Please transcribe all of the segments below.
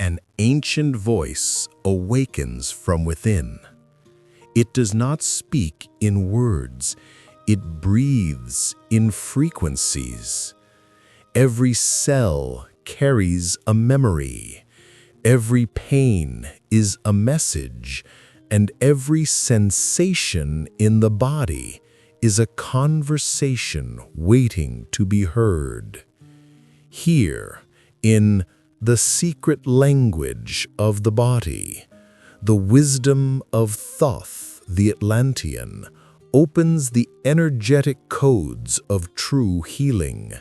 An ancient voice awakens from within. It does not speak in words, it breathes in frequencies. Every cell carries a memory. Every pain is a message, and every sensation in the body is a conversation waiting to be heard. Here, in the secret language of the body, the wisdom of Thoth the Atlantean opens the energetic codes of true healing,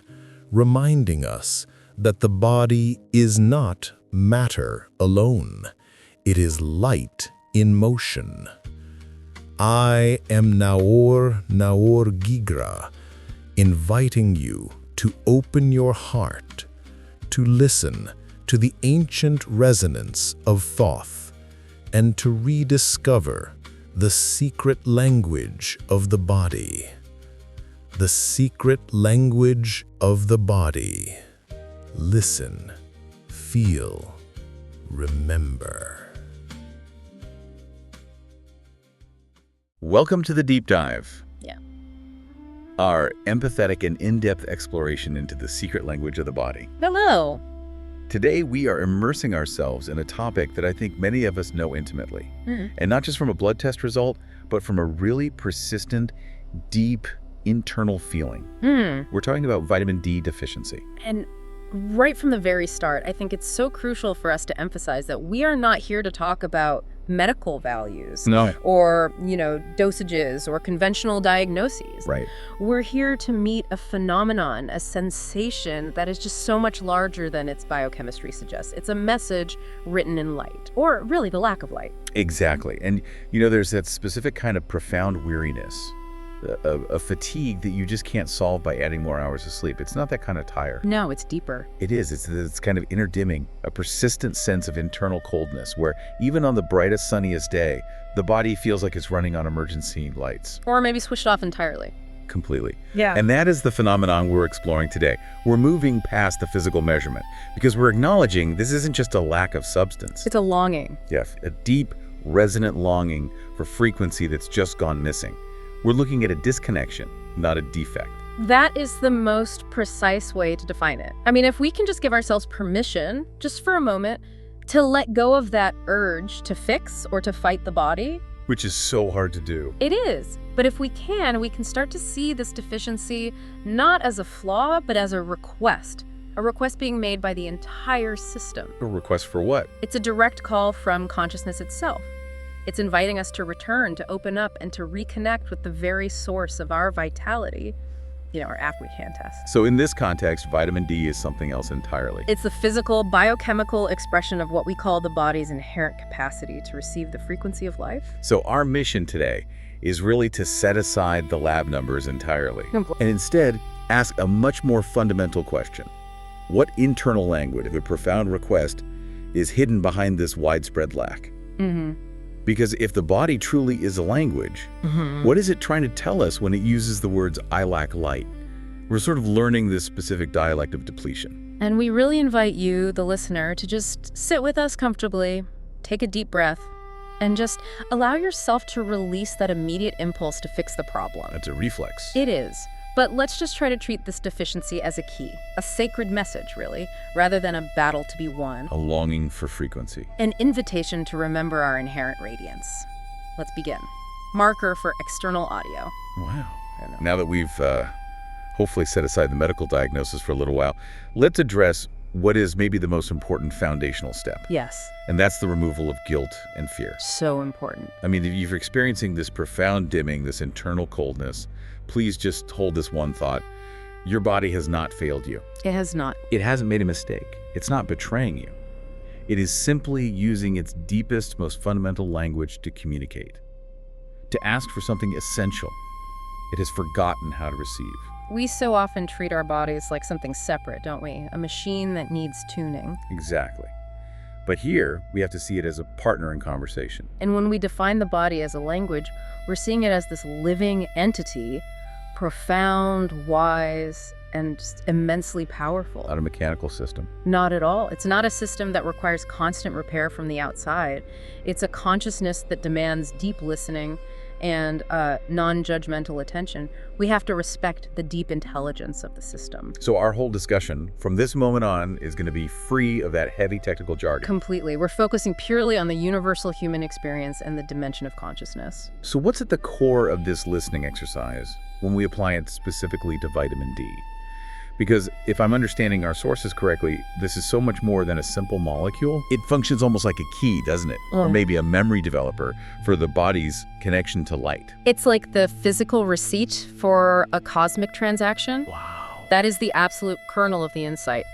reminding us that the body is not matter alone. It is light in motion. I am Naor Naor Gigra, inviting you to open your heart, to listen to the ancient resonance of Thoth, and to rediscover the secret language of the body. The secret language of the body. Listen, feel, remember. Welcome to the Deep Dive. Yeah. Our empathetic and in-depth exploration into the secret language of the body. Hello. Today, we are immersing ourselves in a topic that I think many of us know intimately. And not just from a blood test result, but from a really persistent, deep, internal feeling. We're talking about vitamin D deficiency. And right from the very start, I think it's so crucial for us to emphasize that we are not here to talk about medical values or, dosages or conventional diagnoses. Right. We're here to meet a phenomenon, a sensation that is just so much larger than its biochemistry suggests. It's a message written in light, or really the lack of light. Exactly. And, there's that specific kind of profound weariness, a fatigue that you just can't solve by adding more hours of sleep. It's not that kind of tire. No, it's deeper. It is. It's kind of inner dimming, a persistent sense of internal coldness where even on the brightest, sunniest day, the body feels like it's running on emergency lights. Or maybe switched off entirely. Completely. Yeah. And that is the phenomenon we're exploring today. We're moving past the physical measurement because we're acknowledging this isn't just a lack of substance. It's a longing. Yes, a deep, resonant longing for frequency that's just gone missing. We're looking at a disconnection, not a defect. That is the most precise way to define it. I mean, if we can just give ourselves permission, just for a moment, to let go of that urge to fix or to fight the body. Which is so hard to do. It is. But if we can start to see this deficiency not as a flaw, but as a request being made by the entire system. A request for what? It's a direct call from consciousness itself. It's inviting us to return, to open up, and to reconnect with the very source of our vitality, our after we can test. So in this context, vitamin D is something else entirely. It's the physical, biochemical expression of what we call the body's inherent capacity to receive the frequency of life. So our mission today is really to set aside the lab numbers entirely and instead ask a much more fundamental question. What internal language of a profound request is hidden behind this widespread lack? Because if the body truly is a language, what is it trying to tell us when it uses the words, I lack light? We're sort of learning this specific dialect of depletion. And we really invite you, the listener, to just sit with us comfortably, take a deep breath, and just allow yourself to release that immediate impulse to fix the problem. That's a reflex. It is. But let's just try to treat this deficiency as a key, a sacred message, really, rather than a battle to be won. A longing for frequency. An invitation to remember our inherent radiance. Let's begin. Marker for external audio. Wow. Now that we've hopefully set aside the medical diagnosis for a little while, let's address what is maybe the most important foundational step. Yes. And that's the removal of guilt and fear. So important. I mean, if you're experiencing this profound dimming, this internal coldness, please just hold this one thought. Your body has not failed you. It has not. It hasn't made a mistake. It's not betraying you. It is simply using its deepest, most fundamental language to communicate, to ask for something essential. It has forgotten how to receive. We so often treat our bodies like something separate, don't we? A machine that needs tuning. Exactly. But here, we have to see it as a partner in conversation. And when we define the body as a language, we're seeing it as this living entity, profound, wise, and just immensely powerful. Not a mechanical system. Not at all. It's not a system that requires constant repair from the outside. It's a consciousness that demands deep listening and non-judgmental attention. We have to respect the deep intelligence of the system. So our whole discussion from this moment on is going to be free of that heavy technical jargon. Completely. We're focusing purely on the universal human experience and the dimension of consciousness. So what's at the core of this listening exercise when we apply it specifically to vitamin D? Because if I'm understanding our sources correctly, this is so much more than a simple molecule. It functions almost like a key, doesn't it? Or maybe a memory developer for the body's connection to light. It's like the physical receipt for a cosmic transaction. Wow. That is the absolute kernel of the insight.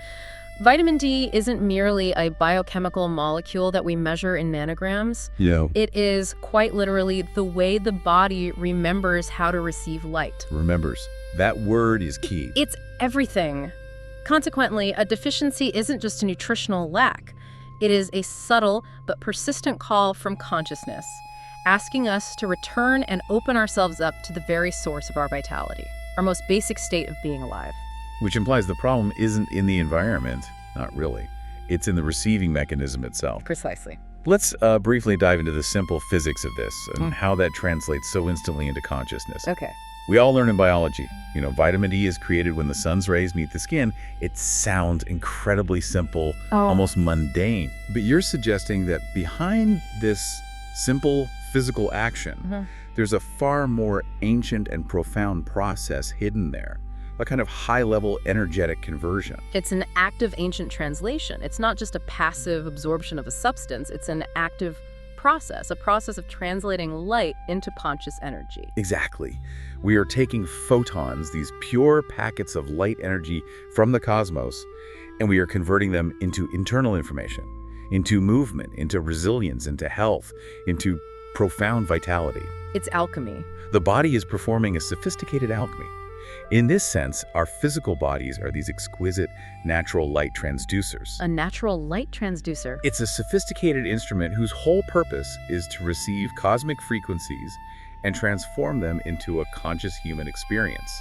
Vitamin D isn't merely a biochemical molecule that we measure in nanograms. Yeah. It is quite literally the way the body remembers how to receive light. Remembers. That word is key. It's everything. Consequently, a deficiency isn't just a nutritional lack. It is a subtle but persistent call from consciousness, asking us to return and open ourselves up to the very source of our vitality, our most basic state of being alive. Which implies the problem isn't in the environment. Not really. It's in the receiving mechanism itself. Precisely. Let's briefly dive into the simple physics of this and how that translates so instantly into consciousness. Okay. We all learn in biology, vitamin D is created when the sun's rays meet the skin. It sounds incredibly simple, almost mundane. But you're suggesting that behind this simple physical action, there's a far more ancient and profound process hidden there, a kind of high-level energetic conversion. It's an active ancient translation. It's not just a passive absorption of a substance. It's an active process, a process of translating light into conscious energy. Exactly. We are taking photons, these pure packets of light energy from the cosmos, and we are converting them into internal information, into movement, into resilience, into health, into profound vitality. It's alchemy. The body is performing a sophisticated alchemy. In this sense, our physical bodies are these exquisite natural light transducers. A natural light transducer. It's a sophisticated instrument whose whole purpose is to receive cosmic frequencies and transform them into a conscious human experience.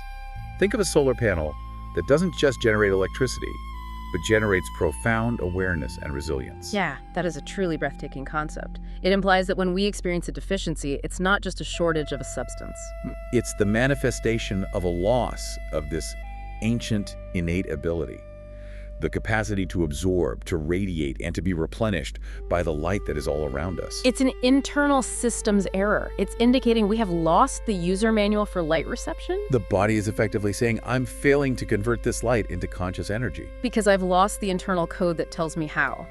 Think of a solar panel that doesn't just generate electricity, but generates profound awareness and resilience. Yeah, that is a truly breathtaking concept. It implies that when we experience a deficiency, it's not just a shortage of a substance. It's the manifestation of a loss of this ancient innate ability, the capacity to absorb, to radiate, and to be replenished by the light that is all around us. It's an internal systems error. It's indicating we have lost the user manual for light reception. The body is effectively saying, I'm failing to convert this light into conscious energy. Because I've lost the internal code that tells me how.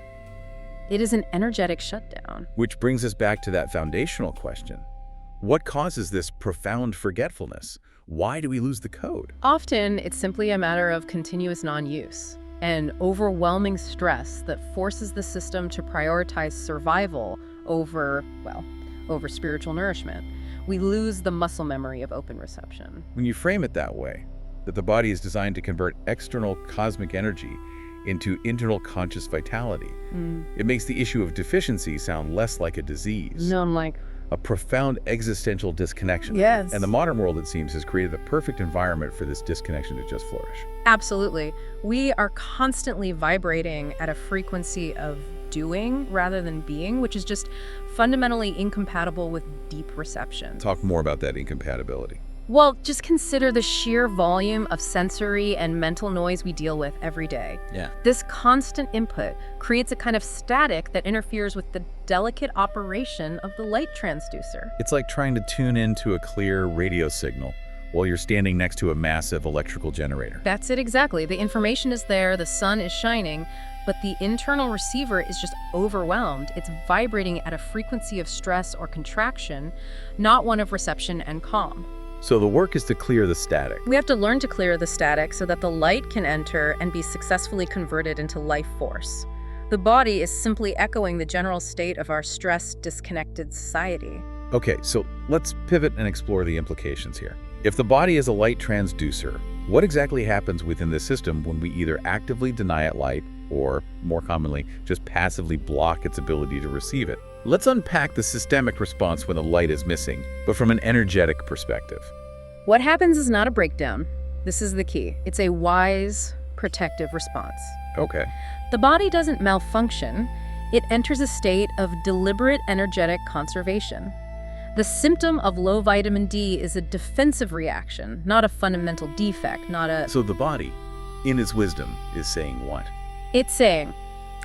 It is an energetic shutdown. Which brings us back to that foundational question. What causes this profound forgetfulness? Why do we lose the code? Often, it's simply a matter of continuous non-use. And overwhelming stress that forces the system to prioritize survival over spiritual nourishment. We lose the muscle memory of open reception. When you frame it that way, that the body is designed to convert external cosmic energy into internal conscious vitality, it makes the issue of deficiency sound less like a disease. No, I'm like, a profound existential disconnection. Yes. And the modern world, it seems, has created the perfect environment for this disconnection to just flourish. Absolutely. We are constantly vibrating at a frequency of doing rather than being, which is just fundamentally incompatible with deep reception. Talk more about that incompatibility. Well, just consider the sheer volume of sensory and mental noise we deal with every day. Yeah. This constant input creates a kind of static that interferes with the delicate operation of the light transducer. It's like trying to tune into a clear radio signal while you're standing next to a massive electrical generator. That's it exactly. The information is there, the sun is shining, but the internal receiver is just overwhelmed. It's vibrating at a frequency of stress or contraction, not one of reception and calm. So the work is to clear the static. We have to learn to clear the static so that the light can enter and be successfully converted into life force. The body is simply echoing the general state of our stressed, disconnected society. Okay, so let's pivot and explore the implications here. If the body is a light transducer, what exactly happens within the system when we either actively deny it light or, more commonly, just passively block its ability to receive it? Let's unpack the systemic response when the light is missing, but from an energetic perspective. What happens is not a breakdown. This is the key. It's a wise, protective response. Okay. The body doesn't malfunction. It enters a state of deliberate energetic conservation. The symptom of low vitamin D is a defensive reaction, not a fundamental defect, not a... So the body, in its wisdom, is saying what? It's saying,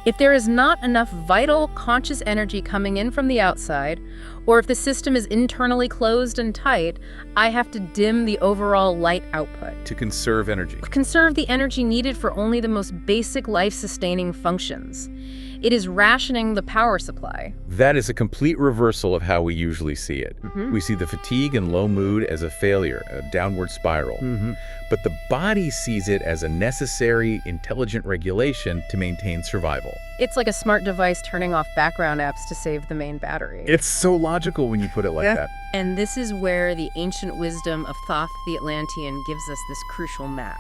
if there is not enough vital, conscious energy coming in from the outside, or if the system is internally closed and tight, I have to dim the overall light output. To conserve energy. Conserve the energy needed for only the most basic life-sustaining functions. It is rationing the power supply. That is a complete reversal of how we usually see it. We see the fatigue and low mood as a failure, a downward spiral. But the body sees it as a necessary, intelligent regulation to maintain survival. It's like a smart device turning off background apps to save the main battery. It's so logical when you put it like that. And this is where the ancient wisdom of Thoth the Atlantean gives us this crucial map.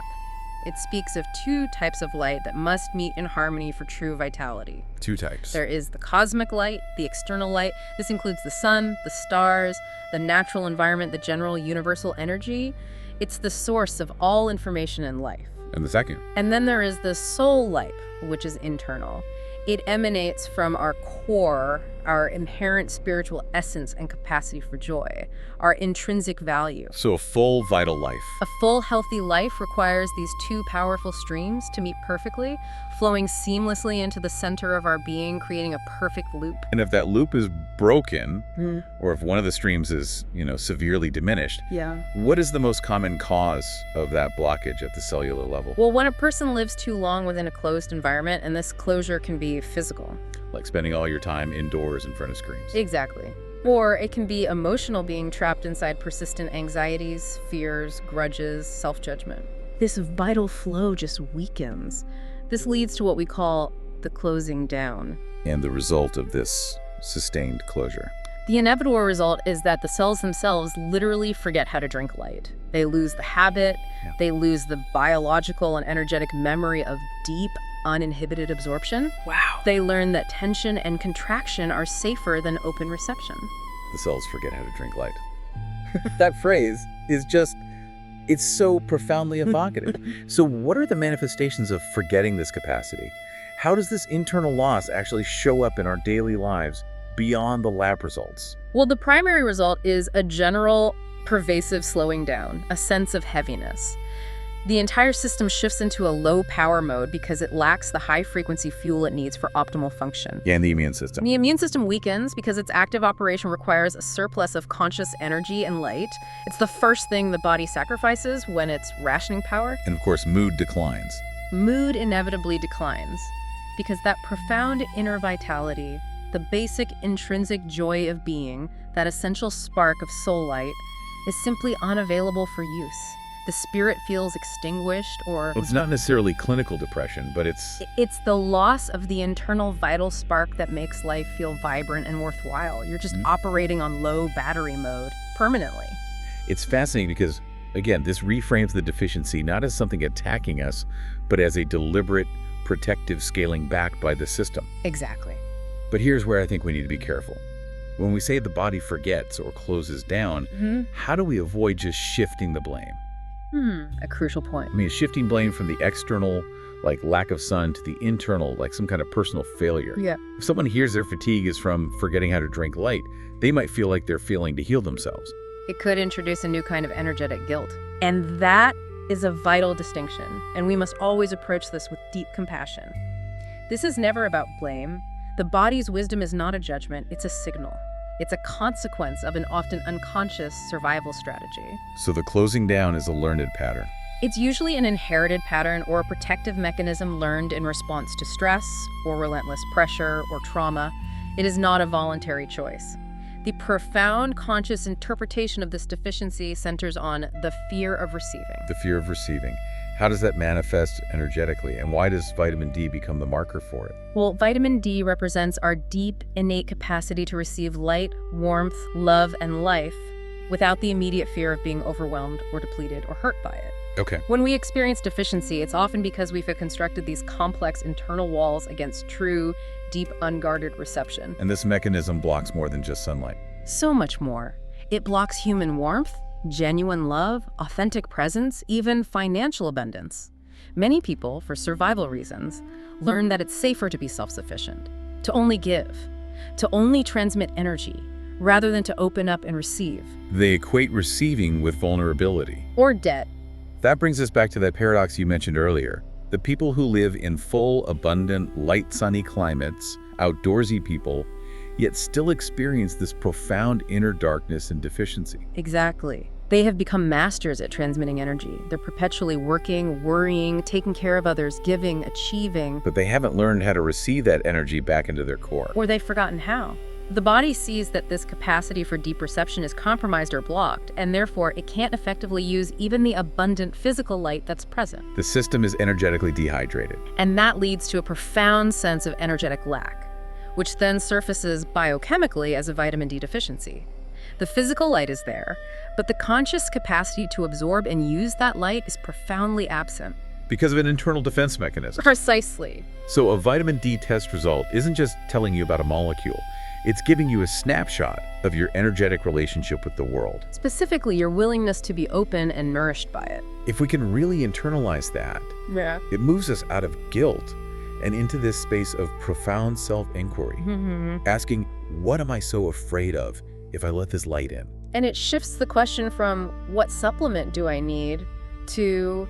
It speaks of two types of light that must meet in harmony for true vitality. Two types. There is the cosmic light, the external light. This includes the sun, the stars, the natural environment, the general universal energy. It's the source of all information in life. And the second? And then there is the soul light, which is internal. It emanates from our core, our inherent spiritual essence and capacity for joy, our intrinsic value. So a full, vital life. A full, healthy life requires these two powerful streams to meet perfectly, flowing seamlessly into the center of our being, creating a perfect loop. And if that loop is broken, or if one of the streams is, severely diminished, what is the most common cause of that blockage at the cellular level? Well, when a person lives too long within a closed environment, and this closure can be physical. Like spending all your time indoors in front of screens. Exactly. Or it can be emotional, being trapped inside persistent anxieties, fears, grudges, self-judgment. This vital flow just weakens. This leads to what we call the closing down. And the result of this sustained closure? The inevitable result is that the cells themselves literally forget how to drink light. They lose the habit, they lose the biological and energetic memory of deep, uninhibited absorption. Wow. They learn that tension and contraction are safer than open reception. The cells forget how to drink light. That phrase is just, it's so profoundly evocative. So what are the manifestations of forgetting this capacity? How does this internal loss actually show up in our daily lives beyond the lab results? Well, the primary result is a general, pervasive slowing down, a sense of heaviness. The entire system shifts into a low power mode because it lacks the high frequency fuel it needs for optimal function. Yeah, and the immune system. The immune system weakens because its active operation requires a surplus of conscious energy and light. It's the first thing the body sacrifices when it's rationing power. And of course, mood declines. Mood inevitably declines because that profound inner vitality, the basic intrinsic joy of being, that essential spark of soul light, is simply unavailable for use. The spirit feels extinguished or... Well, it's not necessarily clinical depression, but it's... It's the loss of the internal vital spark that makes life feel vibrant and worthwhile. You're just operating on low battery mode permanently. It's fascinating because, again, this reframes the deficiency not as something attacking us, but as a deliberate, protective scaling back by the system. Exactly. But here's where I think we need to be careful. When we say the body forgets or closes down, how do we avoid just shifting the blame? A crucial point. I mean, shifting blame from the external, like lack of sun, to the internal, like some kind of personal failure. Yeah. If someone hears their fatigue is from forgetting how to drink light, they might feel like they're failing to heal themselves. It could introduce a new kind of energetic guilt. And that is a vital distinction. And we must always approach this with deep compassion. This is never about blame. The body's wisdom is not a judgment, it's a signal. It's a consequence of an often unconscious survival strategy. So the closing down is a learned pattern. It's usually an inherited pattern or a protective mechanism learned in response to stress or relentless pressure or trauma. It is not a voluntary choice. The profound conscious interpretation of this deficiency centers on the fear of receiving. The fear of receiving. How does that manifest energetically, and why does vitamin D become the marker for it? Well, vitamin D represents our deep, innate capacity to receive light, warmth, love, and life without the immediate fear of being overwhelmed or depleted or hurt by it. Okay. When we experience deficiency, it's often because we've constructed these complex internal walls against true, deep, unguarded reception. And this mechanism blocks more than just sunlight. So much more. It blocks human warmth, genuine love, authentic presence, even financial abundance. Many people, for survival reasons, learn that it's safer to be self-sufficient, to only give, to only transmit energy, rather than to open up and receive. They equate receiving with vulnerability. Or debt. That brings us back to that paradox you mentioned earlier. The people who live in full, abundant, light, sunny climates, outdoorsy people, yet still experience this profound inner darkness and deficiency. Exactly. They have become masters at transmitting energy. They're perpetually working, worrying, taking care of others, giving, achieving. But they haven't learned how to receive that energy back into their core. Or they've forgotten how. The body sees that this capacity for deep reception is compromised or blocked, and therefore it can't effectively use even the abundant physical light that's present. The system is energetically dehydrated. And that leads to a profound sense of energetic lack, which then surfaces biochemically as a vitamin D deficiency. The physical light is there, but the conscious capacity to absorb and use that light is profoundly absent. Because of an internal defense mechanism. Precisely. So a vitamin D test result isn't just telling you about a molecule. It's giving you a snapshot of your energetic relationship with the world. Specifically, your willingness to be open and nourished by it. If we can really internalize that, it moves us out of guilt and into this space of profound self-inquiry, asking, what am I so afraid of if I let this light in? And it shifts the question from what supplement do I need to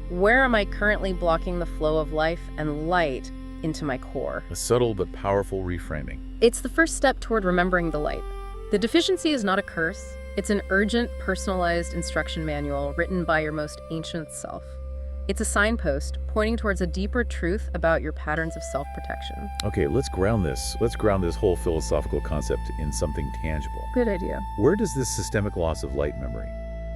where am I currently blocking the flow of life and light into my core? A subtle but powerful reframing. It's the first step toward remembering the light. The deficiency is not a curse. It's an urgent, personalized instruction manual written by your most ancient self. It's a signpost pointing towards a deeper truth about your patterns of self-protection. Okay, let's ground this. Let's ground this whole philosophical concept in something tangible. Good idea. Where does this systemic loss of light memory,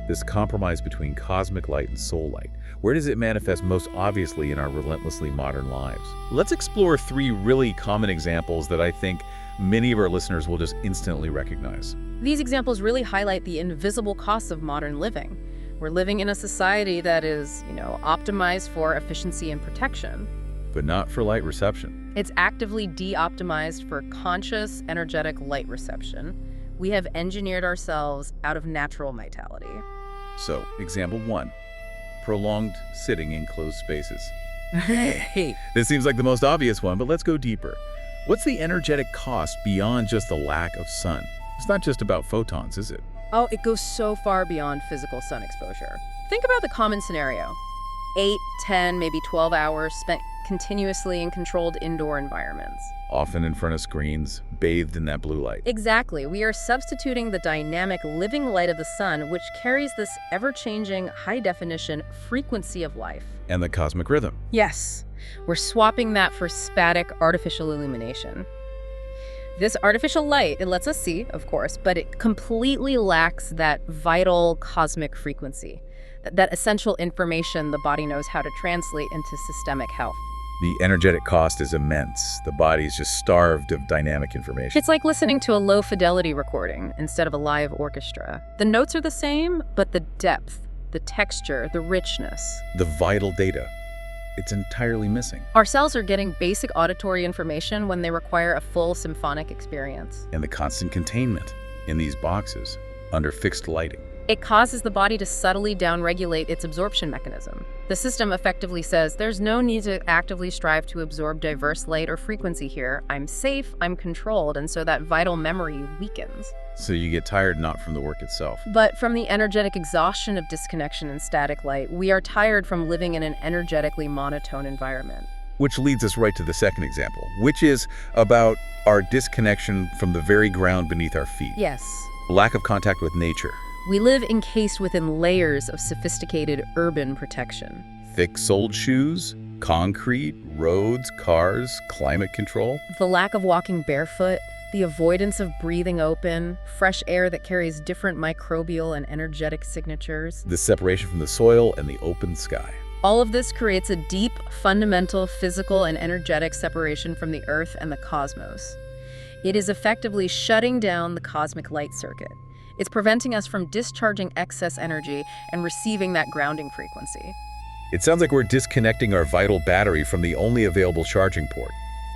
this compromise between cosmic light and soul light, where does it manifest most obviously in our relentlessly modern lives? Let's explore 3 really common examples that I think many of our listeners will just instantly recognize. These examples really highlight the invisible costs of modern living. We're living in a society that is, optimized for efficiency and protection. But not for light reception. It's actively de-optimized for conscious, energetic light reception. We have engineered ourselves out of natural vitality. So, example 1. Prolonged sitting in closed spaces. Hey. This seems like the most obvious one, but let's go deeper. What's the energetic cost beyond just the lack of sun? It's not just about photons, is it? Oh, it goes so far beyond physical sun exposure. Think about the common scenario. 8, 10, maybe 12 hours spent continuously in controlled indoor environments. Often in front of screens, bathed in that blue light. Exactly. We are substituting the dynamic living light of the sun, which carries this ever-changing, high-definition frequency of life. And the cosmic rhythm. Yes. We're swapping that for static, artificial illumination. This artificial light, it lets us see, of course, but it completely lacks that vital cosmic frequency, that essential information the body knows how to translate into systemic health. The energetic cost is immense. The body is just starved of dynamic information. It's like listening to a low-fidelity recording instead of a live orchestra. The notes are the same, but the depth, the texture, the richness, the vital data, it's entirely missing. Our cells are getting basic auditory information when they require a full symphonic experience. And the constant containment in these boxes under fixed lighting. It causes the body to subtly downregulate its absorption mechanism. The system effectively says, there's no need to actively strive to absorb diverse light or frequency here. I'm safe, I'm controlled, and so that vital memory weakens. So you get tired not from the work itself. But from the energetic exhaustion of disconnection and static light, we are tired from living in an energetically monotone environment. Which leads us right to the second example, which is about our disconnection from the very ground beneath our feet. Yes. Lack of contact with nature. We live encased within layers of sophisticated urban protection. Thick-soled shoes, concrete, roads, cars, climate control. The lack of walking barefoot, the avoidance of breathing open, fresh air that carries different microbial and energetic signatures. The separation from the soil and the open sky. All of this creates a deep, fundamental physical and energetic separation from the Earth and the cosmos. It is effectively shutting down the cosmic light circuit. It's preventing us from discharging excess energy and receiving that grounding frequency. It sounds like we're disconnecting our vital battery from the only available charging port.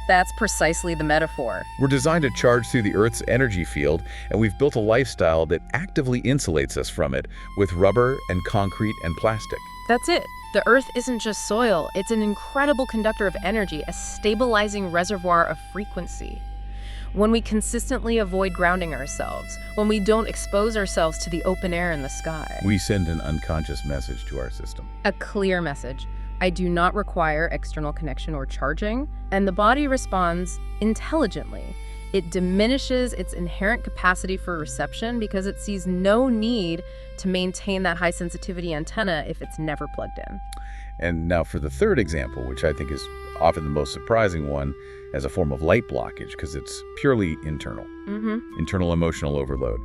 That's precisely the metaphor. We're designed to charge through the Earth's energy field, and we've built a lifestyle that actively insulates us from it with rubber and concrete and plastic. That's it. The Earth isn't just soil, it's an incredible conductor of energy, a stabilizing reservoir of frequency. When we consistently avoid grounding ourselves, when we don't expose ourselves to the open air and the sky, We send an unconscious message to our system. a clear message. I do not require external connection or charging, and the body responds intelligently. It diminishes its inherent capacity for reception because it sees no need to maintain that high sensitivity antenna if it's never plugged in. And now for the third example, which I think is often the most surprising one, as a form of light blockage, because it's purely internal. Internal emotional overload.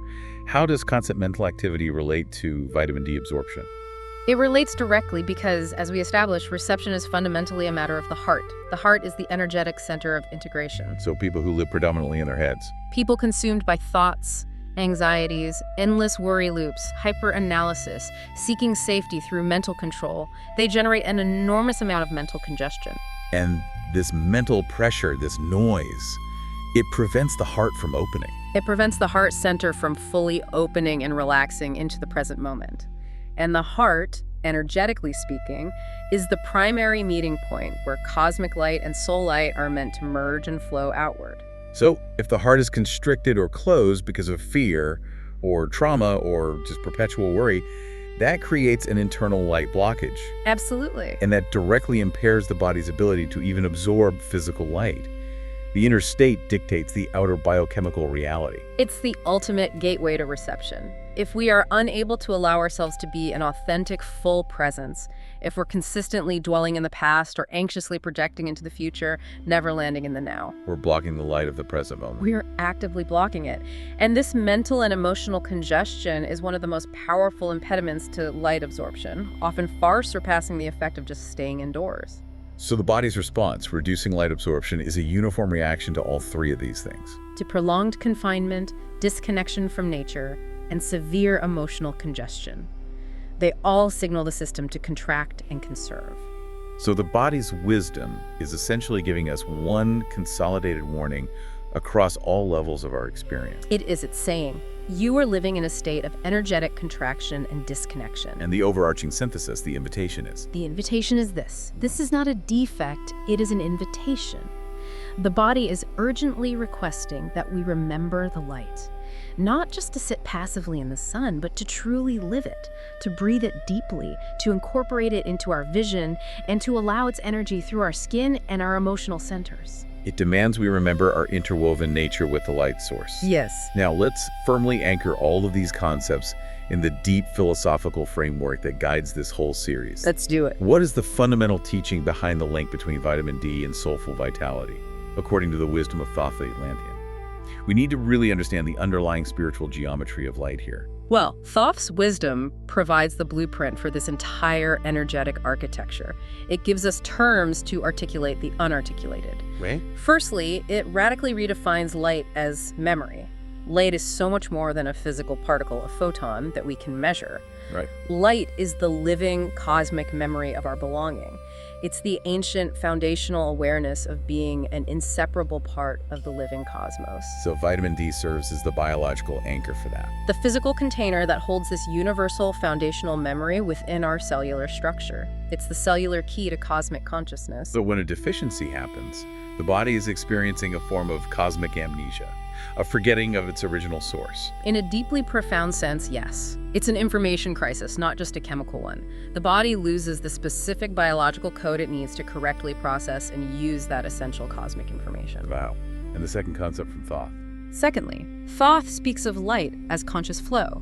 How does constant mental activity relate to vitamin D absorption? It relates directly because, as we established, reception is fundamentally a matter of the heart. The heart is the energetic center of integration. So people who live predominantly in their heads. People consumed by thoughts, anxieties, endless worry loops, hyper-analysis, seeking safety through mental control, they generate an enormous amount of mental congestion. And this mental pressure, this noise, it prevents the heart from opening. It prevents the heart center from fully opening and relaxing into the present moment. And the heart, energetically speaking, is the primary meeting point where cosmic light and soul light are meant to merge and flow outward. So if the heart is constricted or closed because of fear or trauma or just perpetual worry, that creates an internal light blockage. Absolutely. And that directly impairs the body's ability to even absorb physical light. The inner state dictates the outer biochemical reality. It's the ultimate gateway to reception. If we are unable to allow ourselves to be an authentic, full presence, if we're consistently dwelling in the past or anxiously projecting into the future, never landing in the now, We're blocking the light of the present moment. we are actively blocking it. And this mental and emotional congestion is one of the most powerful impediments to light absorption, often far surpassing the effect of just staying indoors. So the body's response, reducing light absorption, is a uniform reaction to all three of these things. To prolonged confinement, disconnection from nature, and severe emotional congestion. They all signal the system to contract and conserve. So the body's wisdom is essentially giving us one consolidated warning across all levels of our experience. It is its saying, you are living in a state of energetic contraction and disconnection. And the overarching synthesis, the invitation is. The invitation is this. This is not a defect, it is an invitation. The body is urgently requesting that we remember the light. Not just to sit passively in the sun, but to truly live it, to breathe it deeply, to incorporate it into our vision, and to allow its energy through our skin and our emotional centers. It demands we remember our interwoven nature with the light source. Yes. Now let's firmly anchor all of these concepts in the deep philosophical framework that guides this whole series. Let's do it. What is the fundamental teaching behind the link between vitamin D and soulful vitality, according to the wisdom of Thoth Atlantean? We need to really understand the underlying spiritual geometry of light here. Well, Thoth's wisdom provides the blueprint for this entire energetic architecture. It gives us terms to articulate the unarticulated. Right? Firstly, it radically redefines light as memory. Light is so much more than a physical particle, a photon, that we can measure. Right. Light is the living cosmic memory of our belonging. It's the ancient foundational awareness of being an inseparable part of the living cosmos. So vitamin D serves as the biological anchor for that. The physical container that holds this universal foundational memory within our cellular structure. It's the cellular key to cosmic consciousness. So when a deficiency happens, the body is experiencing a form of cosmic amnesia, a forgetting of its original source. In a deeply profound sense, yes. It's an information crisis, not just a chemical one. The body loses the specific biological code it needs to correctly process and use that essential cosmic information. Wow. And the second concept from Thoth. Secondly, Thoth speaks of light as conscious flow.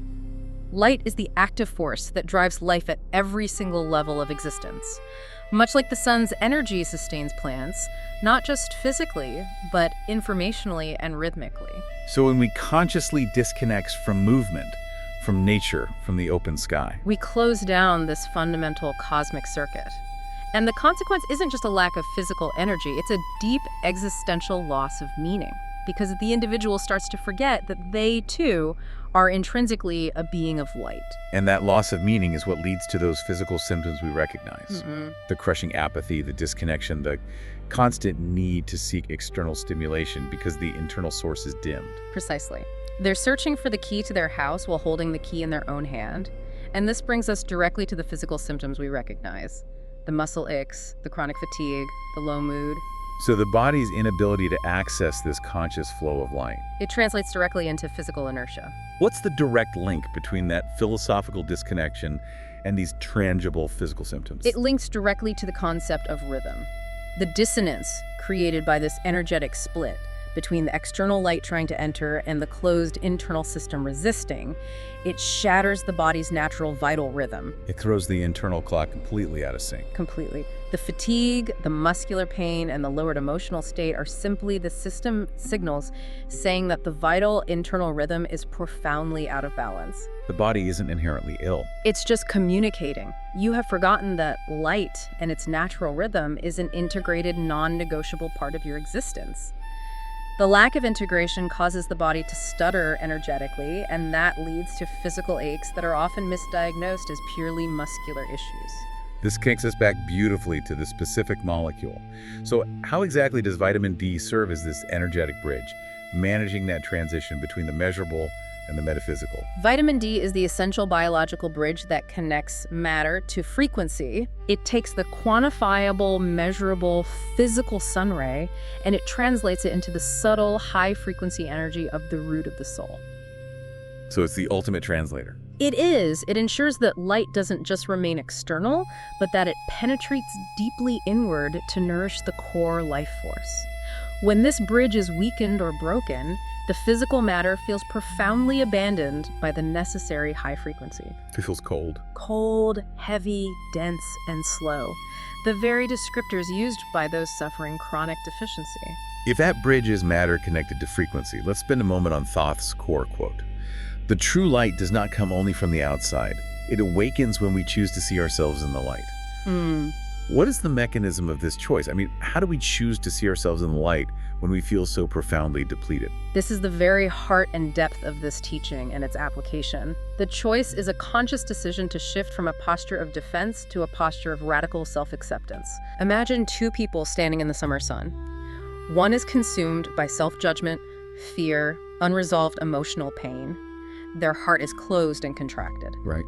Light is the active force that drives life at every single level of existence. Much like the sun's energy sustains plants, not just physically, but informationally and rhythmically. So when we consciously disconnect from movement, from nature, from the open sky, we close down this fundamental cosmic circuit. And the consequence isn't just a lack of physical energy, it's a deep existential loss of meaning. Because the individual starts to forget that they, too, are intrinsically a being of light. and that loss of meaning is what leads to those physical symptoms we recognize. The crushing apathy, the disconnection, the constant need to seek external stimulation because the internal source is dimmed. Precisely. They're searching for the key to their house while holding the key in their own hand. And this brings us directly to the physical symptoms we recognize. The muscle aches, the chronic fatigue, the low mood. So the body's inability to access this conscious flow of light. It translates directly into physical inertia. What's the direct link between that philosophical disconnection and these tangible physical symptoms? It links directly to the concept of rhythm. The dissonance created by this energetic split between the external light trying to enter and the closed internal system resisting, it shatters the body's natural vital rhythm. It throws the internal clock completely out of sync. Completely. The fatigue, the muscular pain, and the lowered emotional state are simply the system signals saying that the vital internal rhythm is profoundly out of balance. The body isn't inherently ill. It's just communicating. You have forgotten that light and its natural rhythm is an integrated, non-negotiable part of your existence. The lack of integration causes the body to stutter energetically, and that leads to physical aches that are often misdiagnosed as purely muscular issues. This kicks us back beautifully to the specific molecule. So how exactly does vitamin D serve as this energetic bridge, managing that transition between the measurable and the metaphysical? Vitamin D is the essential biological bridge that connects matter to frequency. It takes the quantifiable, measurable, physical sun ray, and it translates it into the subtle, high-frequency energy of the root of the soul. So it's the ultimate translator. It is. It ensures that light doesn't just remain external, but that it penetrates deeply inward to nourish the core life force. When this bridge is weakened or broken, the physical matter feels profoundly abandoned by the necessary high frequency. It feels cold. Cold, heavy, dense, and slow. The very descriptors used by those suffering chronic deficiency. If that bridge is matter connected to frequency, let's spend a moment on Thoth's core quote. The true light does not come only from the outside. It awakens when we choose to see ourselves in the light. What is the mechanism of this choice? I mean, how do we choose to see ourselves in the light when we feel so profoundly depleted? This is the very heart and depth of this teaching and its application. The choice is a conscious decision to shift from a posture of defense to a posture of radical self-acceptance. Imagine two people standing in the summer sun. One is consumed by self-judgment, fear, unresolved emotional pain. Their heart is closed and contracted. Right.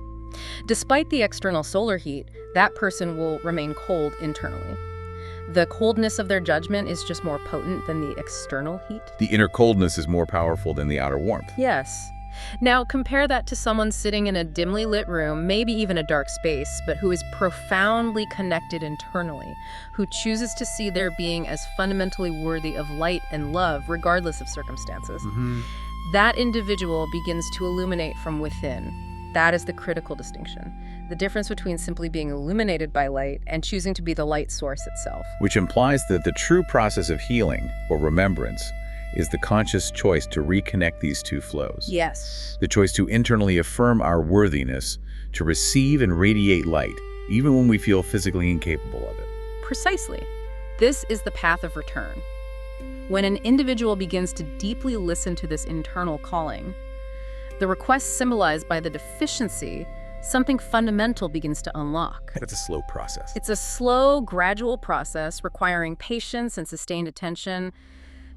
Despite the external solar heat, that person will remain cold internally. The coldness of their judgment is just more potent than the external heat. The inner coldness is more powerful than the outer warmth. Yes. Now compare that to someone sitting in a dimly lit room, maybe even a dark space, but who is profoundly connected internally, who chooses to see their being as fundamentally worthy of light and love regardless of circumstances. That individual begins to illuminate from within. That is the critical distinction. The difference between simply being illuminated by light and choosing to be the light source itself. Which implies that the true process of healing, or remembrance, is the conscious choice to reconnect these two flows. Yes. The choice to internally affirm our worthiness, to receive and radiate light, even when we feel physically incapable of it. Precisely. This is the path of return. When an individual begins to deeply listen to this internal calling, the request symbolized by the deficiency, something fundamental begins to unlock. It's a slow process. It's a slow, gradual process requiring patience and sustained attention.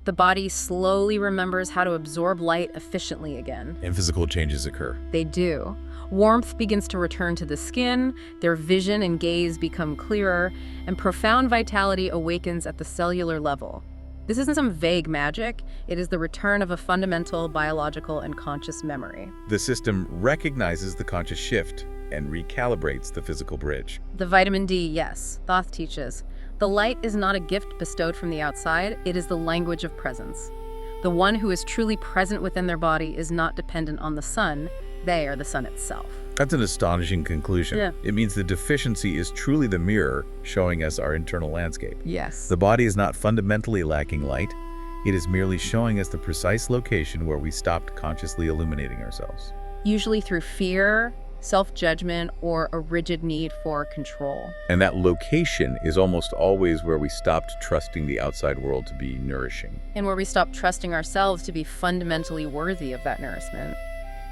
The body slowly remembers how to absorb light efficiently again. And physical changes occur. They do. Warmth begins to return to the skin, their vision and gaze become clearer, and profound vitality awakens at the cellular level. This isn't some vague magic. It is the return of a fundamental biological and conscious memory. The system recognizes the conscious shift and recalibrates the physical bridge. The vitamin D, yes, Thoth teaches. The light is not a gift bestowed from the outside. It is the language of presence. The one who is truly present within their body is not dependent on the sun. They are the sun itself. That's an astonishing conclusion. Yeah. It means the deficiency is truly the mirror showing us our internal landscape. Yes. The body is not fundamentally lacking light. It is merely showing us the precise location where we stopped consciously illuminating ourselves. Usually through fear, self-judgment, or a rigid need for control. And that location is almost always where we stopped trusting the outside world to be nourishing. And where we stopped trusting ourselves to be fundamentally worthy of that nourishment.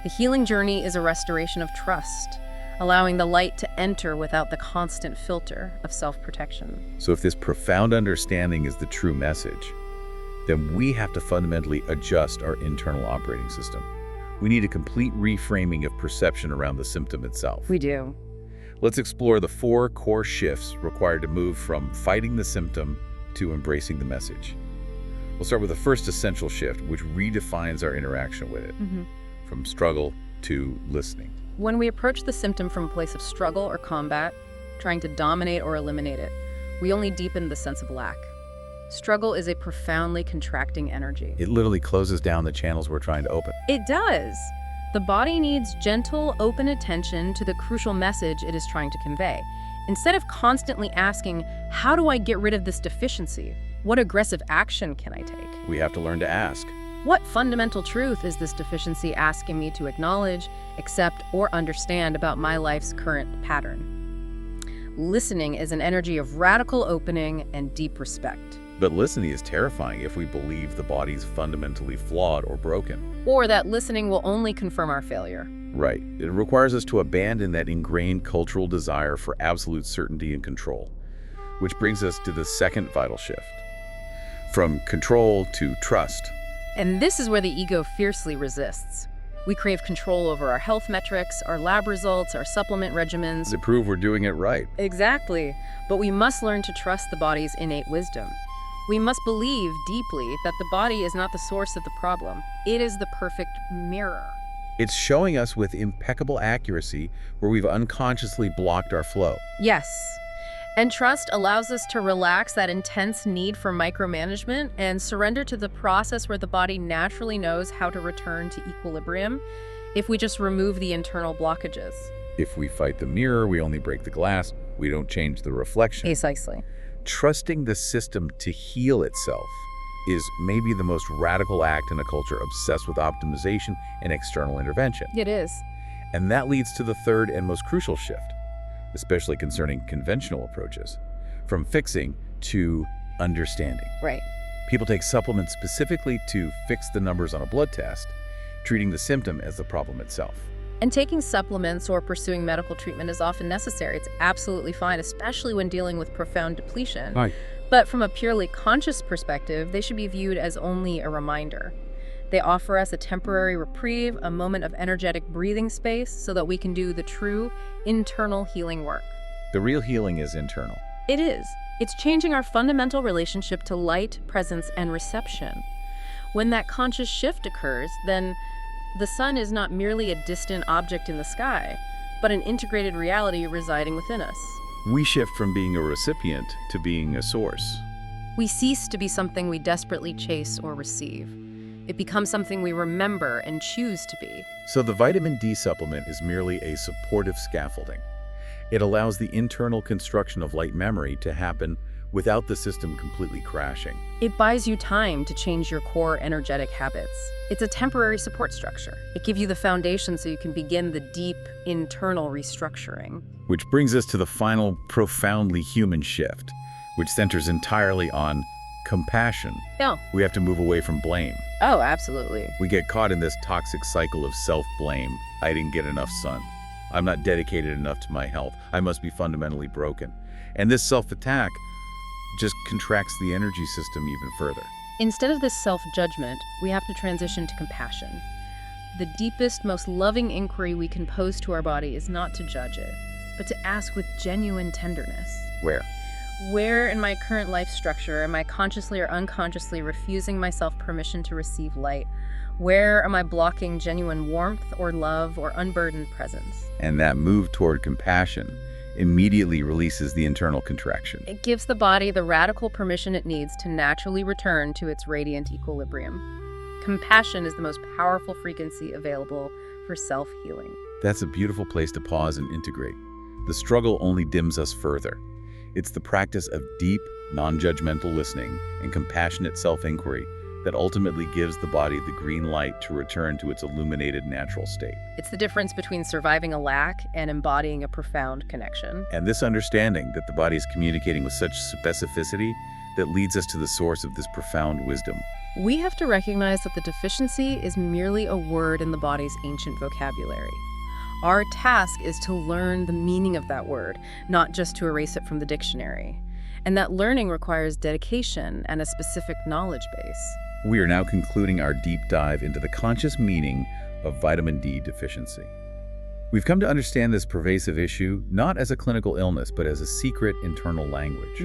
The healing journey is a restoration of trust, allowing the light to enter without the constant filter of self-protection. So if this profound understanding is the true message, then we have to fundamentally adjust our internal operating system. We need a complete reframing of perception around the symptom itself. We do. Let's explore the 4 core shifts required to move from fighting the symptom to embracing the message. We'll start with the first essential shift, which redefines our interaction with it, from struggle to listening. When we approach the symptom from a place of struggle or combat, trying to dominate or eliminate it, we only deepen the sense of lack. Struggle is a profoundly contracting energy. It literally closes down the channels we're trying to open. It does. The body needs gentle, open attention to the crucial message it is trying to convey. Instead of constantly asking, how do I get rid of this deficiency? What aggressive action can I take? We have to learn to ask. What fundamental truth is this deficiency asking me to acknowledge, accept, or understand about my life's current pattern? Listening is an energy of radical opening and deep respect. But listening is terrifying if we believe the body's fundamentally flawed or broken. Or that listening will only confirm our failure. Right. It requires us to abandon that ingrained cultural desire for absolute certainty and control, which brings us to the second vital shift. From control to trust. And this is where the ego fiercely resists. We crave control over our health metrics, our lab results, our supplement regimens. To prove we're doing it right. Exactly. But we must learn to trust the body's innate wisdom. We must believe deeply that the body is not the source of the problem. It is the perfect mirror. It's showing us with impeccable accuracy where we've unconsciously blocked our flow. Yes. And trust allows us to relax that intense need for micromanagement and surrender to the process where the body naturally knows how to return to equilibrium if we just remove the internal blockages. If we fight the mirror, we only break the glass. We don't change the reflection. Precisely. Trusting the system to heal itself is maybe the most radical act in a culture obsessed with optimization and external intervention. It is. And that leads to the third and most crucial shift, especially concerning conventional approaches, from fixing to understanding. Right. People take supplements specifically to fix the numbers on a blood test, treating the symptom as the problem itself. And taking supplements or pursuing medical treatment is often necessary. It's absolutely fine, especially when dealing with profound depletion. Right. But from a purely conscious perspective, they should be viewed as only a reminder. They offer us a temporary reprieve, a moment of energetic breathing space so that we can do the true internal healing work. The real healing is internal. It is. It's changing our fundamental relationship to light, presence, and reception. When that conscious shift occurs, then the sun is not merely a distant object in the sky, but an integrated reality residing within us. We shift from being a recipient to being a source. We cease to be something we desperately chase or receive. It becomes something we remember and choose to be. So the vitamin D supplement is merely a supportive scaffolding. It allows the internal construction of light memory to happen without the system completely crashing. It buys you time to change your core energetic habits. It's a temporary support structure. It gives you the foundation so you can begin the deep internal restructuring. Which brings us to the final profoundly human shift, which centers entirely on compassion. Oh. We have to move away from blame. Oh, absolutely. We get caught in this toxic cycle of self-blame. I didn't get enough sun. I'm not dedicated enough to my health. I must be fundamentally broken. And this self-attack just contracts the energy system even further. Instead of this self-judgment, we have to transition to compassion. The deepest, most loving inquiry we can pose to our body is not to judge it, but to ask with genuine tenderness. Where in my current life structure am I consciously or unconsciously refusing myself permission to receive light? Where am I blocking genuine warmth or love or unburdened presence? And that move toward compassion immediately releases the internal contraction. It gives the body the radical permission it needs to naturally return to its radiant equilibrium. Compassion is the most powerful frequency available for self-healing. That's a beautiful place to pause and integrate. The struggle only dims us further. It's the practice of deep, non-judgmental listening and compassionate self-inquiry that ultimately gives the body the green light to return to its illuminated natural state. It's the difference between surviving a lack and embodying a profound connection. And this understanding that the body is communicating with such specificity that leads us to the source of this profound wisdom. We have to recognize that the deficiency is merely a word in the body's ancient vocabulary. Our task is to learn the meaning of that word, not just to erase it from the dictionary. And that learning requires dedication and a specific knowledge base. We are now concluding our deep dive into the conscious meaning of vitamin D deficiency. We've come to understand this pervasive issue not as a clinical illness, but as a secret internal language.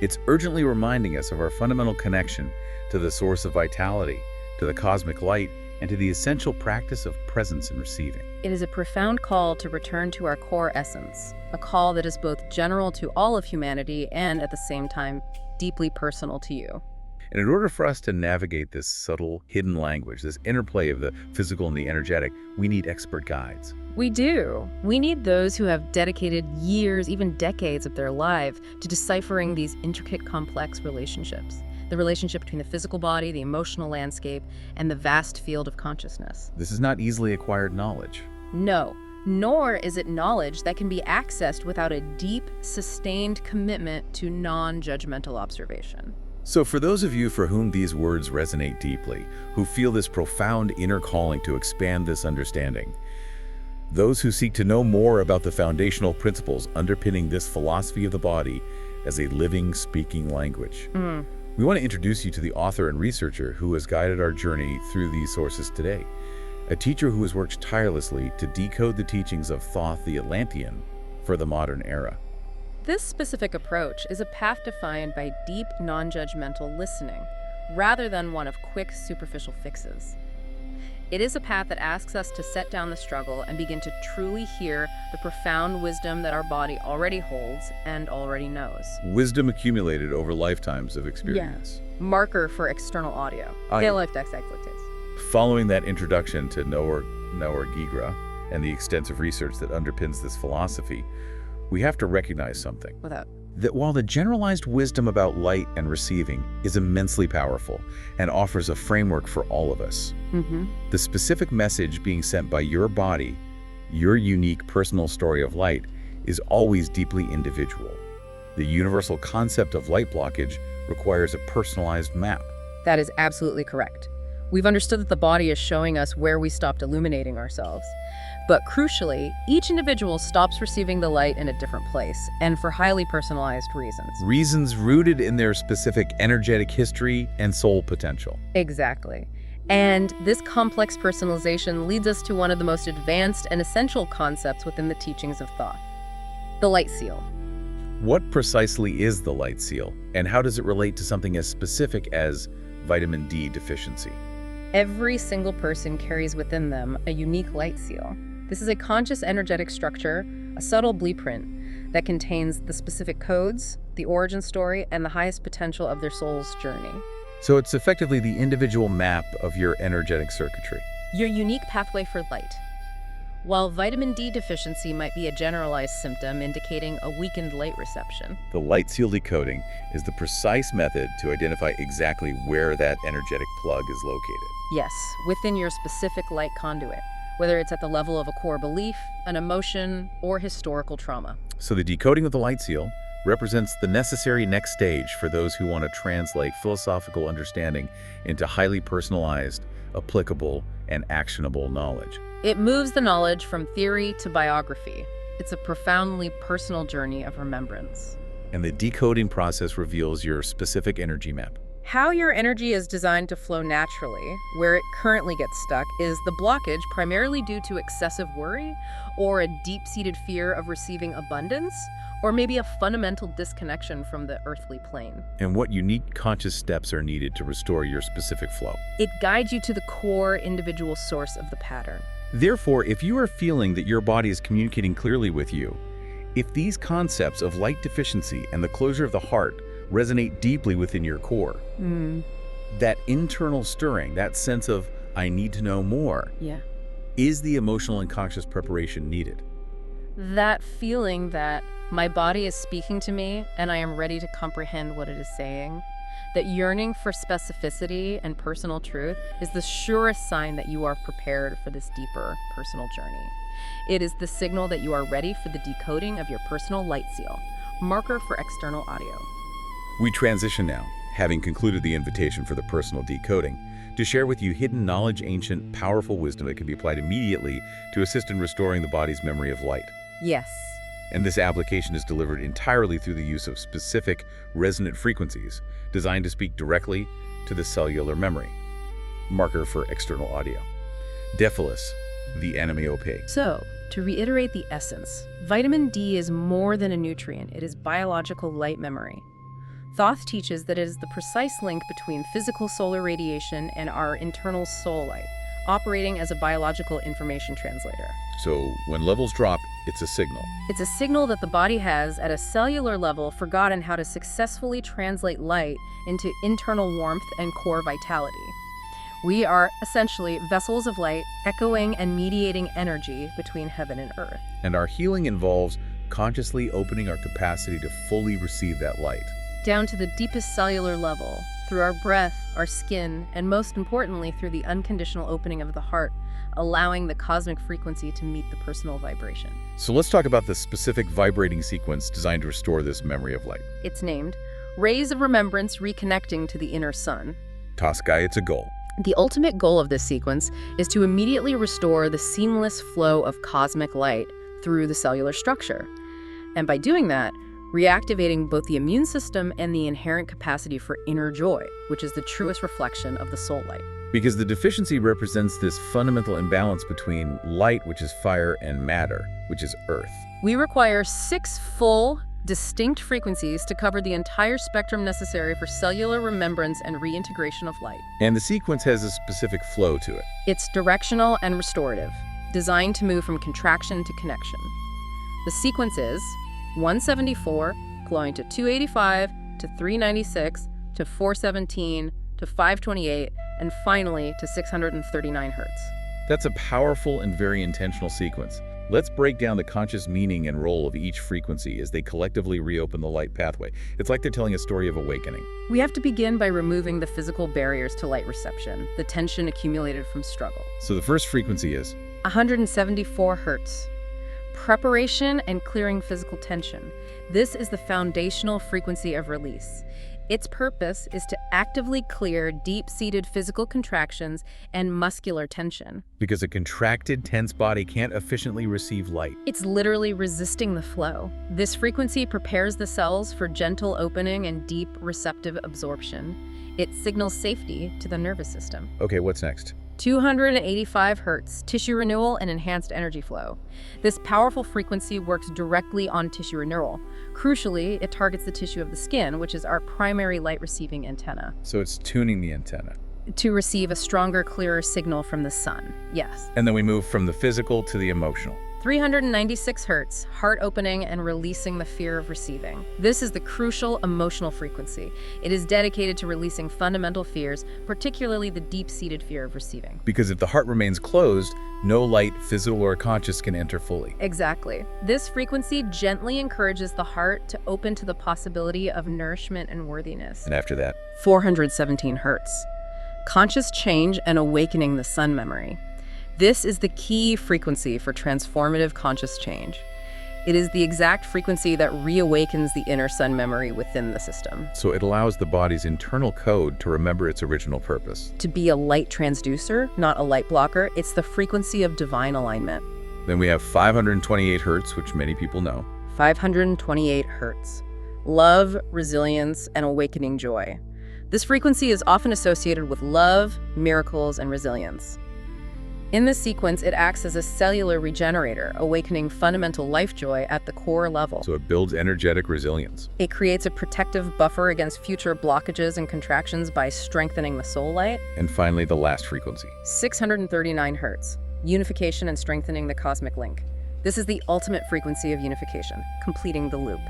It's urgently reminding us of our fundamental connection to the source of vitality, to the cosmic light, and to the essential practice of presence and receiving. It is a profound call to return to our core essence, a call that is both general to all of humanity and, at the same time, deeply personal to you. And in order for us to navigate this subtle, hidden language, this interplay of the physical and the energetic, we need expert guides. We do. We need those who have dedicated years, even decades of their life to deciphering these intricate, complex relationships. The relationship between the physical body, the emotional landscape, and the vast field of consciousness. This is not easily acquired knowledge. No, nor is it knowledge that can be accessed without a deep, sustained commitment to non-judgmental observation. So for those of you for whom these words resonate deeply, who feel this profound inner calling to expand this understanding, those who seek to know more about the foundational principles underpinning this philosophy of the body as a living, speaking language, we want to introduce you to the author and researcher who has guided our journey through these sources today, a teacher who has worked tirelessly to decode the teachings of Thoth the Atlantean for the modern era. This specific approach is a path defined by deep, non-judgmental listening, rather than one of quick, superficial fixes. It is a path that asks us to set down the struggle and begin to truly hear the profound wisdom that our body already holds and already knows. Wisdom accumulated over lifetimes of experience. Yeah. Marker for external audio. Following that introduction to Naor Naor Gigra and the extensive research that underpins this philosophy, we have to recognize something. That while the generalized wisdom about light and receiving is immensely powerful and offers a framework for all of us, the specific message being sent by your body, your unique personal story of light, is always deeply individual. The universal concept of light blockage requires a personalized map. That is absolutely correct. We've understood that the body is showing us where we stopped illuminating ourselves. But crucially, each individual stops receiving the light in a different place, and for highly personalized reasons. Reasons rooted in their specific energetic history and soul potential. Exactly. And this complex personalization leads us to one of the most advanced and essential concepts within the teachings of Thoth: the light seal. What precisely is the light seal, and how does it relate to something as specific as vitamin D deficiency? Every single person carries within them a unique light seal. This is a conscious energetic structure, a subtle blueprint that contains the specific codes, the origin story, and the highest potential of their soul's journey. So it's effectively the individual map of your energetic circuitry. Your unique pathway for light. While vitamin D deficiency might be a generalized symptom indicating a weakened light reception, the light seal decoding is the precise method to identify exactly where that energetic plug is located. Yes, within your specific light conduit, whether it's at the level of a core belief, an emotion, or historical trauma. So the decoding of the light seal represents the necessary next stage for those who want to translate philosophical understanding into highly personalized, applicable, and actionable knowledge. It moves the knowledge from theory to biography. It's a profoundly personal journey of remembrance. And the decoding process reveals your specific energy map. How your energy is designed to flow naturally, where it currently gets stuck, is the blockage primarily due to excessive worry, or a deep-seated fear of receiving abundance, or maybe a fundamental disconnection from the earthly plane. And what unique conscious steps are needed to restore your specific flow? It guides you to the core individual source of the pattern. Therefore, if you are feeling that your body is communicating clearly with you, if these concepts of light deficiency and the closure of the heart resonate deeply within your core, that internal stirring, that sense of, I need to know more, is the emotional and conscious preparation needed. That feeling that my body is speaking to me and I am ready to comprehend what it is saying, that yearning for specificity and personal truth is the surest sign that you are prepared for this deeper personal journey. It is the signal that you are ready for the decoding of your personal light seal, marker for external audio. We transition now, having concluded the invitation for the personal decoding, to share with you hidden knowledge, ancient, powerful wisdom that can be applied immediately to assist in restoring the body's memory of light. Yes. And this application is delivered entirely through the use of specific resonant frequencies designed to speak directly to the cellular memory. Marker for external audio. Deficiency, the enemy opaque. So, to reiterate the essence, vitamin D is more than a nutrient. It is biological light memory. Thoth teaches that it is the precise link between physical solar radiation and our internal soul light, operating as a biological information translator. So when levels drop, it's a signal. It's a signal that the body has, at a cellular level, forgotten how to successfully translate light into internal warmth and core vitality. We are essentially vessels of light, echoing and mediating energy between heaven and earth. And our healing involves consciously opening our capacity to fully receive that light. Down to the deepest cellular level, through our breath, our skin, and most importantly, through the unconditional opening of the heart, allowing the cosmic frequency to meet the personal vibration. So let's talk about the specific vibrating sequence designed to restore this memory of light. It's named Rays of Remembrance Reconnecting to the Inner Sun. Toskai, it's a goal. The ultimate goal of this sequence is to immediately restore the seamless flow of cosmic light through the cellular structure. And by doing that, reactivating both the immune system and the inherent capacity for inner joy, which is the truest reflection of the soul light. Because the deficiency represents this fundamental imbalance between light, which is fire, and matter, which is earth. We require 6 full, distinct frequencies to cover the entire spectrum necessary for cellular remembrance and reintegration of light. And the sequence has a specific flow to it. It's directional and restorative, designed to move from contraction to connection. The sequence is 174, flowing to 285, to 396, to 417, to 528, and finally to 639 hertz. That's a powerful and very intentional sequence. Let's break down the conscious meaning and role of each frequency as they collectively reopen the light pathway. It's like they're telling a story of awakening. We have to begin by removing the physical barriers to light reception, the tension accumulated from struggle. So the first frequency is 174 hertz. Preparation and clearing physical tension. This is the foundational frequency of release. Its purpose is to actively clear deep-seated physical contractions and muscular tension. because a contracted, tense body can't efficiently receive light. It's literally resisting the flow. This frequency prepares the cells for gentle opening and deep receptive absorption. It signals safety to the nervous system. Okay, what's next? 285 hertz, tissue renewal and enhanced energy flow. This powerful frequency works directly on tissue renewal. Crucially, it targets the tissue of the skin, which is our primary light-receiving antenna. So it's tuning the antenna. To receive a stronger, clearer signal from the sun, yes. And then we move from the physical to the emotional. 396 hertz, heart opening and releasing the fear of receiving. This is the crucial emotional frequency. It is dedicated to releasing fundamental fears, particularly the deep-seated fear of receiving. Because if the heart remains closed, no light, physical or conscious, can enter fully. Exactly. This frequency gently encourages the heart to open to the possibility of nourishment and worthiness. And after that? 417 hertz. Conscious change and awakening the sun memory. This is the key frequency for transformative conscious change. It is the exact frequency that reawakens the inner sun memory within the system. So it allows the body's internal code to remember its original purpose. To be a light transducer, not a light blocker, it's the frequency of divine alignment. Then we have 528 hertz, which many people know. 528 hertz. Love, resilience, and awakening joy. This frequency is often associated with love, miracles, and resilience. In this sequence, it acts as a cellular regenerator, awakening fundamental life joy at the core level. So it builds energetic resilience. It creates a protective buffer against future blockages and contractions by strengthening the soul light. And finally, the last frequency. 639 hertz, unification and strengthening the cosmic link. This is the ultimate frequency of unification, completing the loop.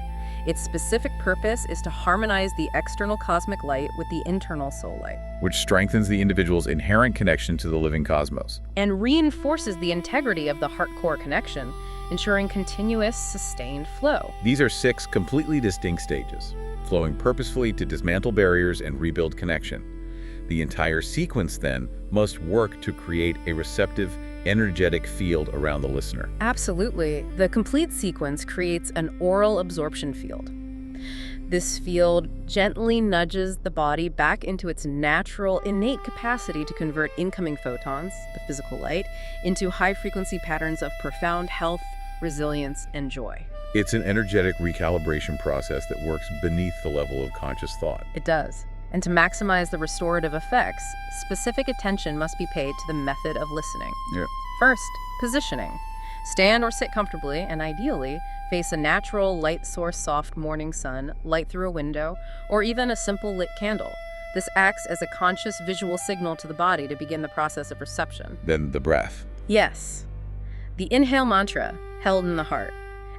Its specific purpose is to harmonize the external cosmic light with the internal soul light, Which strengthens the individual's inherent connection to the living cosmos. and reinforces the integrity of the heart-core connection, ensuring continuous, sustained flow. These are 6 completely distinct stages, flowing purposefully to dismantle barriers and rebuild connection. The entire sequence, then, must work to create a receptive, energetic field around the listener. Absolutely. The complete sequence creates an aural absorption field. This field gently nudges the body back into its natural, innate capacity to convert incoming photons, the physical light, into high-frequency patterns of profound health, resilience, and joy. It's an energetic recalibration process that works beneath the level of conscious thought. It does. And to maximize the restorative effects, specific attention must be paid to the method of listening. Yeah. First, positioning. Stand or sit comfortably and ideally face a natural light source, soft morning sun, light through a window, or even a simple lit candle. This acts as a conscious visual signal to the body to begin the process of reception. Then the breath. Yes. The inhale mantra, held in the heart.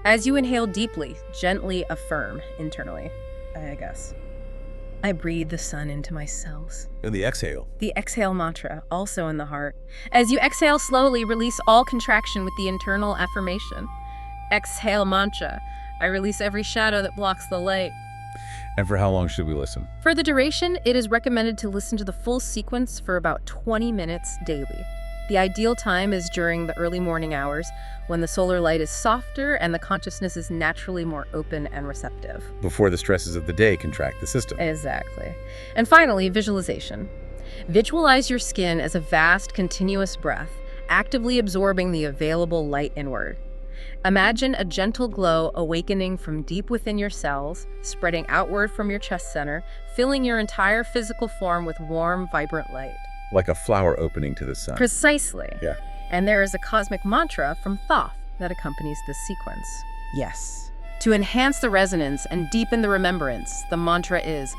As you inhale deeply, gently affirm internally, I guess. I breathe the sun into my cells. And the exhale. The exhale mantra, also in the heart. As you exhale slowly, release all contraction with the internal affirmation. Exhale mantra. I release every shadow that blocks the light. And for how long should we listen? For the duration, it is recommended to listen to the full sequence for about 20 minutes daily. The ideal time is during the early morning hours, when the solar light is softer and the consciousness is naturally more open and receptive. Before the stresses of the day contract the system. Exactly. And finally, visualization. Visualize your skin as a vast, continuous breath, actively absorbing the available light inward. Imagine a gentle glow awakening from deep within your cells, spreading outward from your chest center, filling your entire physical form with warm, vibrant light. Like a flower opening to the sun. Precisely. Yeah. And there is a cosmic mantra from Thoth that accompanies this sequence. Yes. To enhance the resonance and deepen the remembrance, the mantra is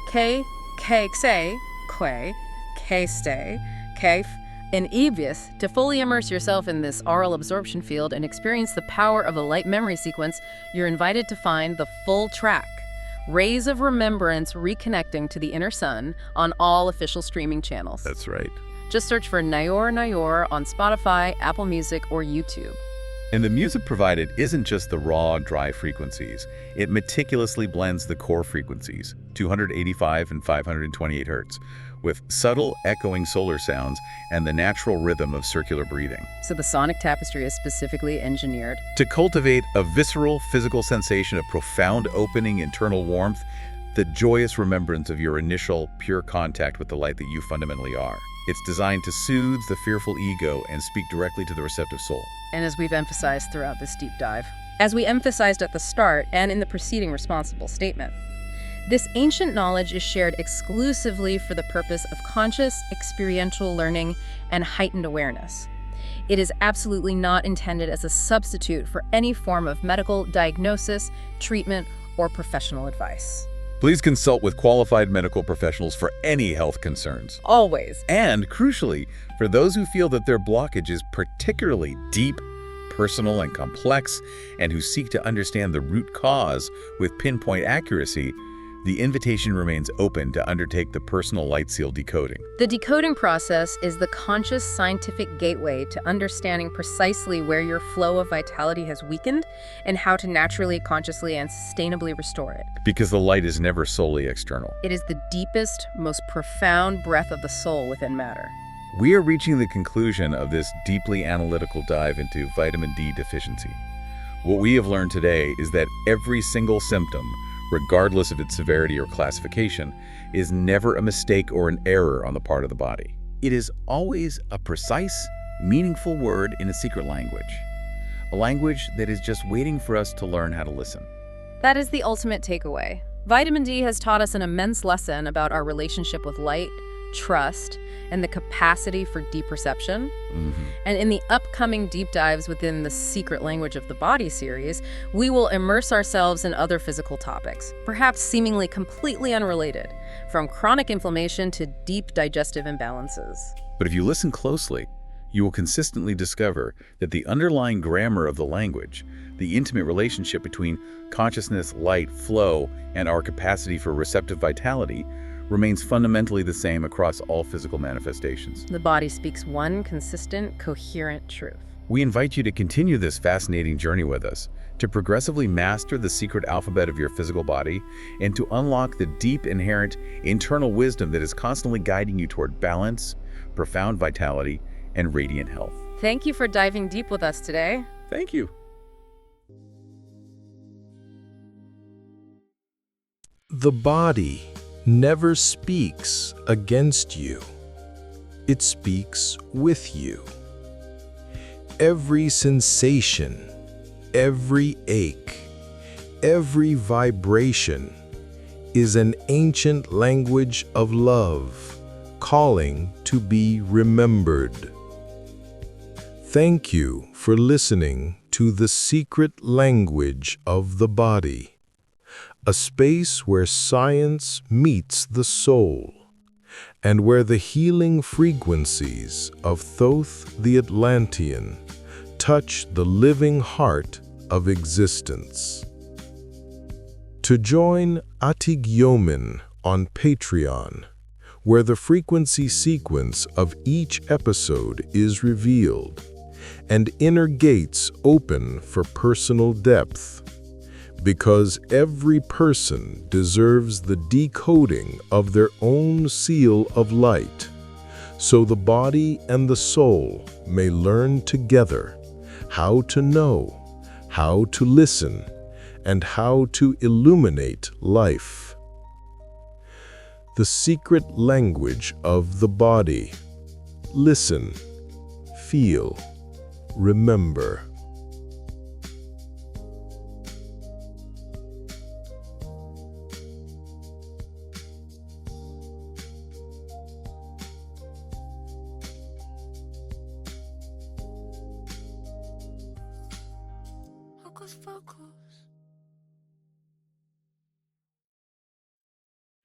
Ke, Xe, Que, Ke Stay, Kef, in Evius. To fully immerse yourself in this aural absorption field and experience the power of the light memory sequence, you're invited to find the full track, Rays of Remembrance Reconnecting to the Inner Sun, on all official streaming channels. That's right. Just search for Naor Naor on Spotify, Apple Music, or YouTube. And the music provided isn't just the raw, dry frequencies. It meticulously blends the core frequencies, 285 and 528 hertz, with subtle, echoing solar sounds and the natural rhythm of circular breathing. So the sonic tapestry is specifically engineered To cultivate a visceral, physical sensation of profound opening internal warmth, the joyous remembrance of your initial, pure contact with the light that you fundamentally are. It's designed to soothe the fearful ego and speak directly to the receptive soul. And as we've emphasized throughout this deep dive, as we emphasized at the start and in the preceding responsible statement, this ancient knowledge is shared exclusively for the purpose of conscious, experiential learning and heightened awareness. It is absolutely not intended as a substitute for any form of medical diagnosis, treatment, or professional advice. Please consult with qualified medical professionals for any health concerns. Always. And crucially, for those who feel that their blockage is particularly deep, personal, and complex, and who seek to understand the root cause with pinpoint accuracy, the invitation remains open to undertake the personal light seal decoding. The decoding process is the conscious scientific gateway to understanding precisely where your flow of vitality has weakened and how to naturally, consciously, and sustainably restore it. Because the light is never solely external. It is the deepest, most profound breath of the soul within matter. We are reaching the conclusion of this deeply analytical dive into vitamin D deficiency. What we have learned today is that every single symptom, regardless of its severity or classification, is never a mistake or an error on the part of the body. It is always a precise, meaningful word in a secret language. A language that is just waiting for us to learn how to listen. That is the ultimate takeaway. Vitamin D has taught us an immense lesson about our relationship with light, trust, and the capacity for deep perception. And in the upcoming deep dives within the Secret Language of the Body series, we will immerse ourselves in other physical topics, perhaps seemingly completely unrelated, from chronic inflammation to deep digestive imbalances. But if you listen closely, you will consistently discover that the underlying grammar of the language, the intimate relationship between consciousness, light, flow, and our capacity for receptive vitality, remains fundamentally the same across all physical manifestations. The body speaks one consistent, coherent truth. We invite you to continue this fascinating journey with us, to progressively master the secret alphabet of your physical body, and to unlock the deep, inherent, internal wisdom that is constantly guiding you toward balance, profound vitality, and radiant health. Thank you for diving deep with us today. Thank you. The body never speaks against you. It speaks with you. Every sensation, every ache, every vibration is an ancient language of love, calling to be remembered. Thank you for listening to The Secret Language of the Body, a space where science meets the soul, and where the healing frequencies of Thoth the Atlantean touch the living heart of existence. To join Atigyomin on Patreon, where the frequency sequence of each episode is revealed, and inner gates open for personal depth, because every person deserves the decoding of their own seal of light, so the body and the soul may learn together how to know, how to listen, and how to illuminate life. The secret language of the body. Listen, feel, remember. Focus.